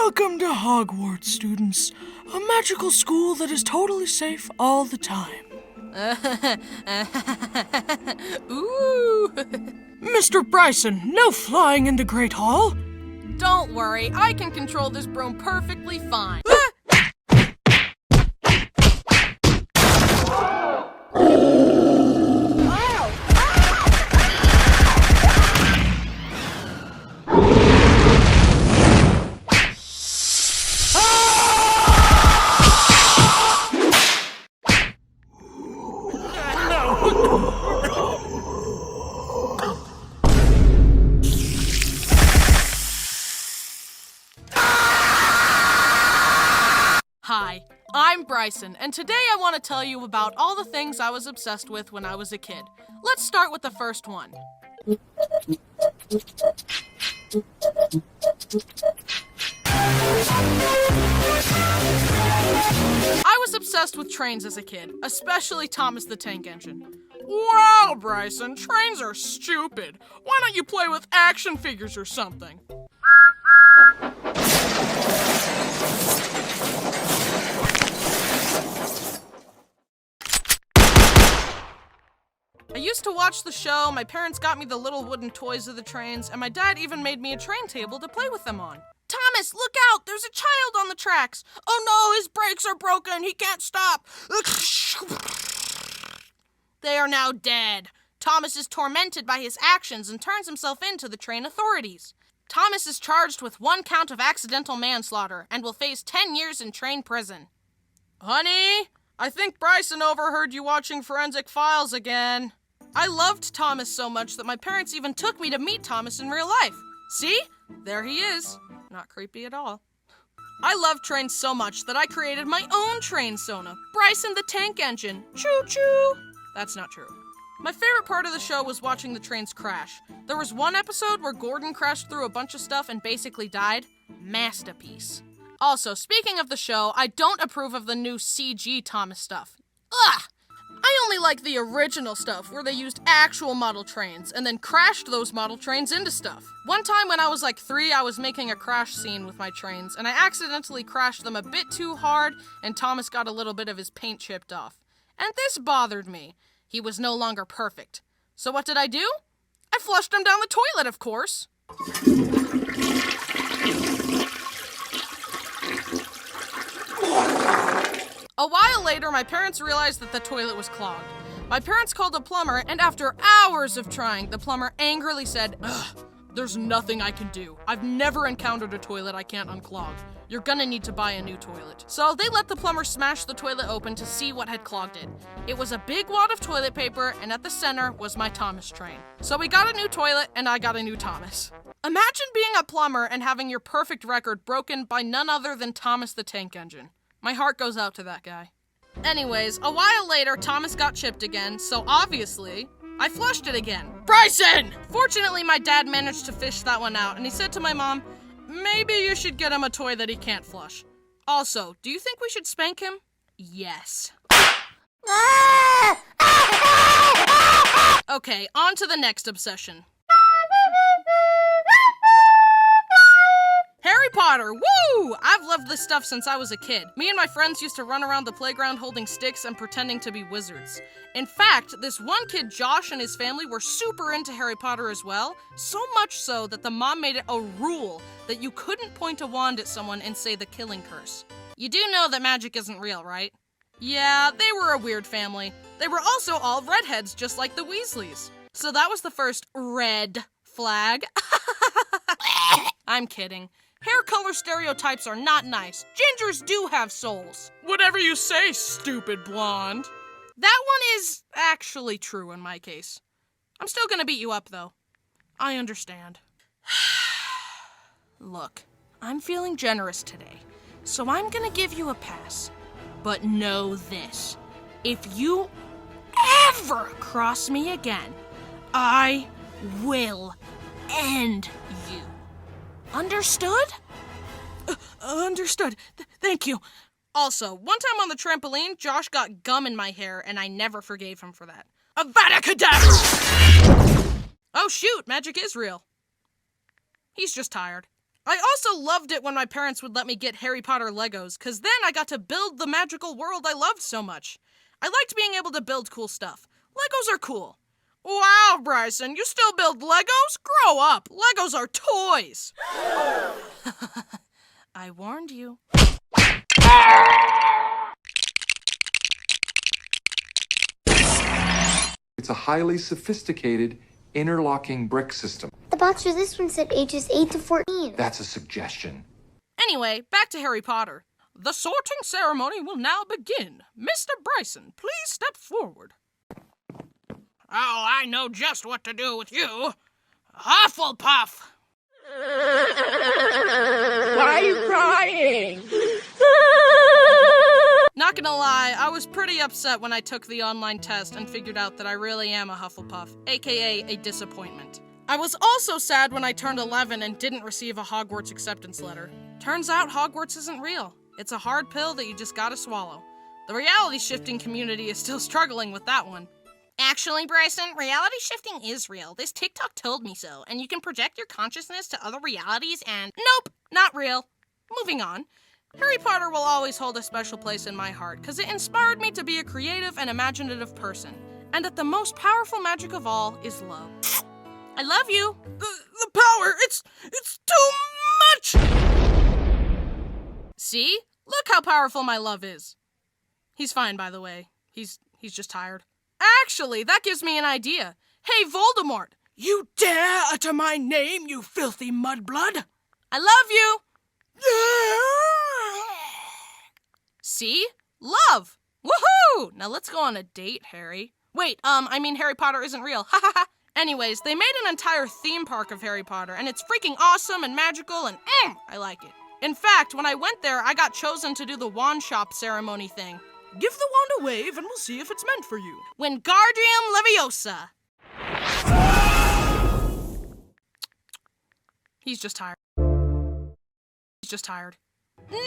Welcome to Hogwarts, students. A magical school that is totally safe all the time. Ooh. Mr. Bryson, no flying in the Great Hall. Don't worry, I can control this broom perfectly fine. Hi, I'm Bryson, and today I want to tell you about all the things I was obsessed with when I was a kid. Let's start with the first one. I was obsessed with trains as a kid, especially Thomas the Tank Engine. Wow, Bryson, trains are stupid. Why don't you play with action figures or something? I used to watch the show, my parents got me the little wooden toys of the trains, and my dad even made me a train table to play with them on. Thomas, look out! There's a child on the tracks! Oh no, his brakes are broken! He can't stop! They are now dead. Thomas is tormented by his actions and turns himself in to the train authorities. Thomas is charged with 1 count of accidental manslaughter and will face 10 years in train prison. Honey, I think Bryson overheard you watching Forensic Files again. I loved Thomas so much that my parents even took me to meet Thomas in real life. See? There he is. Not creepy at all. I love trains so much that I created my own train sona, Bryson the Tank Engine. Choo-choo! That's not true. My favorite part of the show was watching the trains crash. There was one episode where Gordon crashed through a bunch of stuff and basically died. Masterpiece. Also, speaking of the show, I don't approve of the new CG Thomas stuff. Ugh! I only like the original stuff, where they used actual model trains, and then crashed those model trains into stuff. One time when I was like 3, I was making a crash scene with my trains, and I accidentally crashed them a bit too hard, and Thomas got a little bit of his paint chipped off. And this bothered me. He was no longer perfect. So what did I do? I flushed him down the toilet, of course. A while later, my parents realized that the toilet was clogged. My parents called a plumber, and after hours of trying, the plumber angrily said, "Ugh, there's nothing I can do. I've never encountered a toilet I can't unclog. You're gonna need to buy a new toilet." So they let the plumber smash the toilet open to see what had clogged it. It was a big wad of toilet paper, and at the center was my Thomas train. So we got a new toilet, and I got a new Thomas. Imagine being a plumber and having your perfect record broken by none other than Thomas the Tank Engine. My heart goes out to that guy. Anyways, a while later, Thomas got chipped again, so obviously, I flushed it again. Bryson! Fortunately, my dad managed to fish that one out, and he said to my mom, maybe you should get him a toy that he can't flush. Also, do you think we should spank him? Yes. Okay, on to the next obsession. Harry Potter, woo! I've loved this stuff since I was a kid. Me and my friends used to run around the playground holding sticks and pretending to be wizards. In fact, this one kid, Josh, and his family were super into Harry Potter as well, so much so that the mom made it a rule that you couldn't point a wand at someone and say the killing curse. You do know that magic isn't real, right? Yeah, they were a weird family. They were also all redheads, just like the Weasleys. So that was the first red flag. I'm kidding. Hair color stereotypes are not nice. Gingers do have souls. Whatever you say, stupid blonde. That one is actually true in my case. I'm still gonna beat you up, though. I understand. Look, I'm feeling generous today, so I'm gonna give you a pass. But know this. If you ever cross me again, I will end you. Understood? Understood. Thank you. Also, one time on the trampoline, Josh got gum in my hair, and I never forgave him for that. Avada Kedavra! Oh shoot, magic is real. He's just tired. I also loved it when my parents would let me get Harry Potter Legos, because then I got to build the magical world I loved so much. I liked being able to build cool stuff. Legos are cool. Wow, Bryson, you still build Legos? Grow up! Legos are toys! I warned you. It's a highly sophisticated interlocking brick system. The box for this one said ages 8 to 14. That's a suggestion. Anyway, back to Harry Potter. The sorting ceremony will now begin. Mr. Bryson, please step forward. Oh, I know just what to do with you. Hufflepuff! Why are you crying? Not gonna lie, I was pretty upset when I took the online test and figured out that I really am a Hufflepuff, aka a disappointment. I was also sad when I turned 11 and didn't receive a Hogwarts acceptance letter. Turns out Hogwarts isn't real. It's a hard pill that you just gotta swallow. The reality shifting community is still struggling with that one. Actually, Bryson, reality shifting is real. This TikTok told me so, and you can project your consciousness to other realities and— Nope, not real. Moving on. Harry Potter will always hold a special place in my heart, because it inspired me to be a creative and imaginative person. And that the most powerful magic of all is love. I love you. The power, it's too much! See? Look how powerful my love is. He's fine, by the way. He's just tired. Actually, that gives me an idea. Hey, Voldemort! You dare utter my name, you filthy mudblood? I love you! See? Love! Woohoo! Now let's go on a date, Harry. Wait, I mean Harry Potter isn't real. Ha ha ha! Anyways, they made an entire theme park of Harry Potter, and it's freaking awesome and magical, and I like it. In fact, when I went there, I got chosen to do the wand shop ceremony thing. Give the wand a wave and we'll see if it's meant for you. Wingardium Leviosa! He's just tired.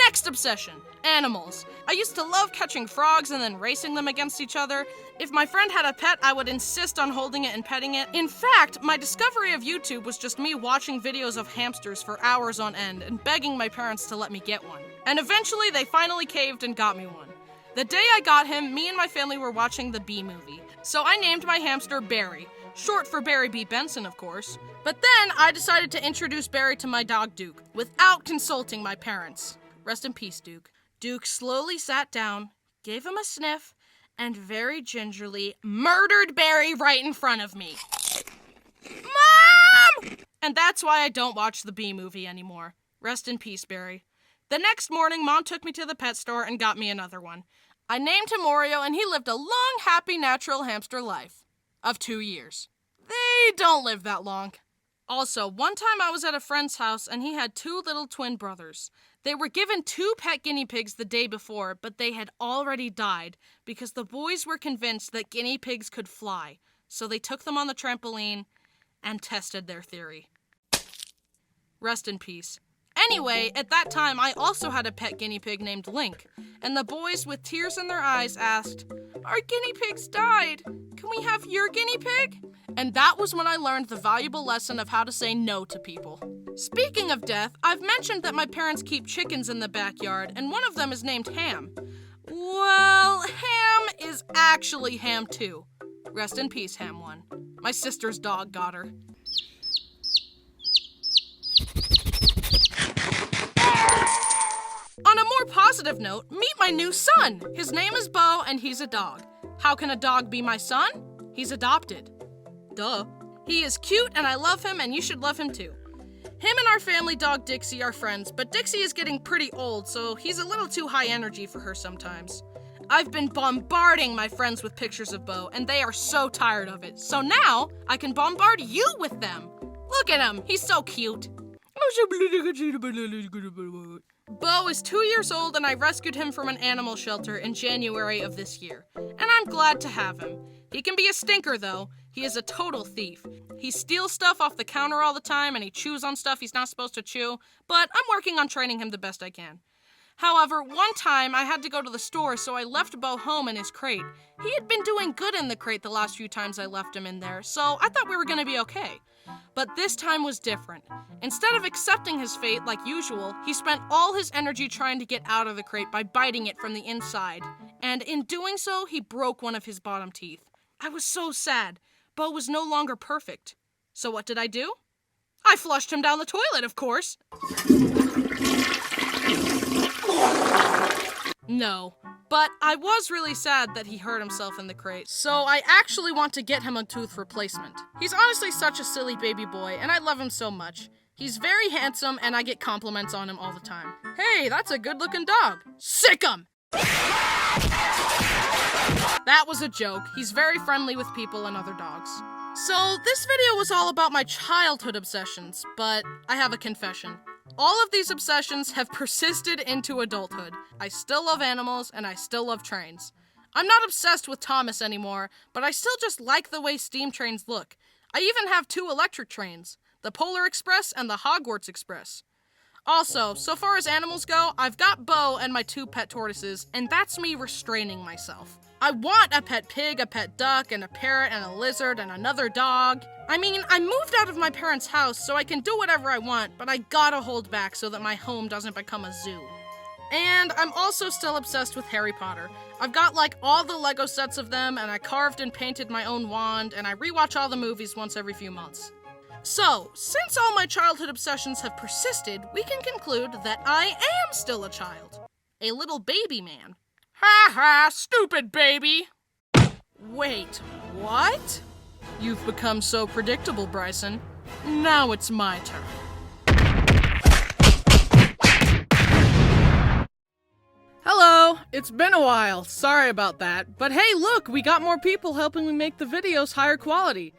Next obsession, animals. I used to love catching frogs and then racing them against each other. If my friend had a pet, I would insist on holding it and petting it. In fact, my discovery of YouTube was just me watching videos of hamsters for hours on end and begging my parents to let me get one. And eventually they finally caved and got me one. The day I got him, me and my family were watching the Bee Movie. So I named my hamster Barry, short for Barry B. Benson, of course. But then I decided to introduce Barry to my dog Duke, without consulting my parents. Rest in peace, Duke. Duke slowly sat down, gave him a sniff, and very gingerly murdered Barry right in front of me. Mom! And that's why I don't watch the Bee Movie anymore. Rest in peace, Barry. The next morning, Mom took me to the pet store and got me another one. I named him Oreo, and he lived a long, happy, natural hamster life of 2 years. They don't live that long. Also, one time I was at a friend's house, and he had 2 little twin brothers. They were given 2 pet guinea pigs the day before, but they had already died because the boys were convinced that guinea pigs could fly. So they took them on the trampoline and tested their theory. Rest in peace. Anyway, at that time, I also had a pet guinea pig named Link, and the boys with tears in their eyes asked, "Our guinea pigs died. Can we have your guinea pig?" And that was when I learned the valuable lesson of how to say no to people. Speaking of death, I've mentioned that my parents keep chickens in the backyard, and one of them is named Ham. Well, Ham is actually Ham 2. Rest in peace, Ham 1. My sister's dog got her. On a more positive note, meet my new son. His name is Bo, and he's a dog. How can a dog be my son? He's adopted. Duh. He is cute, and I love him, and you should love him too. Him and our family dog Dixie are friends, but Dixie is getting pretty old, so he's a little too high energy for her sometimes. I've been bombarding my friends with pictures of Bo, and they are so tired of it. So now, I can bombard you with them. Look at him. He's so cute. Bo is 2 years old, and I rescued him from an animal shelter in January of this year. And I'm glad to have him. He can be a stinker, though. He is a total thief. He steals stuff off the counter all the time, and he chews on stuff he's not supposed to chew, but I'm working on training him the best I can. However, one time I had to go to the store, so I left Bo home in his crate. He had been doing good in the crate the last few times I left him in there, so I thought we were gonna be okay. But this time was different. Instead of accepting his fate like usual, he spent all his energy trying to get out of the crate by biting it from the inside. And in doing so, he broke one of his bottom teeth. I was so sad. Bo was no longer perfect. So what did I do? I flushed him down the toilet, of course. No, but I was really sad that he hurt himself in the crate, so I actually want to get him a tooth replacement. He's honestly such a silly baby boy, and I love him so much. He's very handsome, and I get compliments on him all the time. Hey, that's a good-looking dog. Sick 'em! That was a joke. He's very friendly with people and other dogs. So, this video was all about my childhood obsessions, but I have a confession. All of these obsessions have persisted into adulthood. I still love animals, and I still love trains. I'm not obsessed with Thomas anymore, but I still just like the way steam trains look. I even have 2 electric trains, the Polar Express and the Hogwarts Express. Also, so far as animals go, I've got Bo and my 2 pet tortoises, and that's me restraining myself. I want a pet pig, a pet duck, and a parrot, and a lizard, and another dog. I mean, I moved out of my parents' house, so I can do whatever I want, but I gotta hold back so that my home doesn't become a zoo. And I'm also still obsessed with Harry Potter. I've got like all the Lego sets of them, and I carved and painted my own wand, and I rewatch all the movies once every few months. So, since all my childhood obsessions have persisted, we can conclude that I am still a child. A little baby man. Ha ha, stupid baby! Wait, what? You've become so predictable, Bryson. Now it's my turn. Hello, it's been a while. Sorry about that. But hey, look, we got more people helping me make the videos higher quality.